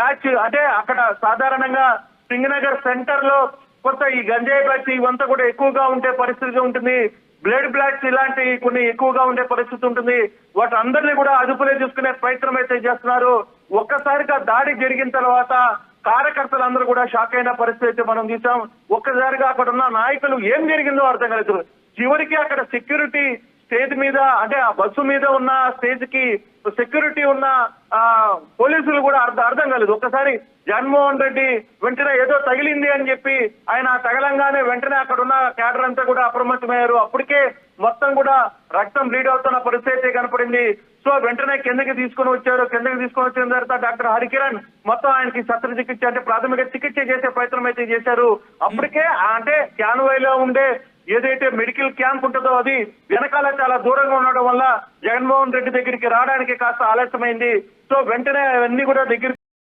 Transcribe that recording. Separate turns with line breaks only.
Batch అంటే అక్కడ సాధారణంగా సింగనగర్ సెంటర్ లో కొంత ఈ గంజాయి బ్యాచ్ ఇవంతా కూడా ఎక్కువగా ఉండే పరిస్థితి ఉంటుంది. బ్లడ్ బ్లాక్స్ ఇలాంటి కొన్ని ఎక్కువగా ఉండే పరిస్థితి ఉంటుంది. వాటి అందరినీ కూడా అదుపులో చూసుకునే ప్రయత్నం అయితే చేస్తున్నారు. ఒక్కసారిగా దాడి జరిగిన తర్వాత కార్యకర్తలందరూ కూడా షాక్ అయిన పరిస్థితి అయితే మనం చూసాం. ఒక్కసారిగా అక్కడ ఉన్న నాయకులు ఏం జరిగిందో అర్థం కాలేదు. చివరికి అక్కడ సెక్యూరిటీ స్టేజ్ మీద అంటే ఆ బస్సు మీద ఉన్న స్టేజ్ కి సెక్యూరిటీ ఉన్న పోలీసులు కూడా అర్థం కాలేదు. ఒక్కసారి జగన్మోహన్ రెడ్డి వెంటనే ఏదో తగిలింది అని చెప్పి ఆయన తగలంగానే వెంటనే అక్కడ ఉన్న క్యాడర్ అంతా కూడా అప్రమత్తమయ్యారు. అప్పటికే మొత్తం కూడా రక్తం బ్లీడ్ అవుతున్న పరిస్థితి కనపడింది. సో వెంటనే కిందకి తీసుకుని వచ్చారు. కిందకి తీసుకుని వచ్చిన తర్వాత డాక్టర్ హరికిరణ్ మొత్తం ఆయనకి శస్త్రచికిత్స అంటే ప్రాథమిక చికిత్స చేసే ప్రయత్నం అయితే చేశారు. అప్పటికే అంటే క్యాన్వాయ్లో ఉండే ఏదైతే మెడికల్ క్యాంప్ ఉంటుందో అది వెనకాల చాలా దూరంగా ఉండడం వల్ల జగన్మోహన్ రెడ్డి దగ్గరికి రావడానికి కాస్త ఆలస్యమైంది. సో వెంటనే అవన్నీ కూడా దగ్గర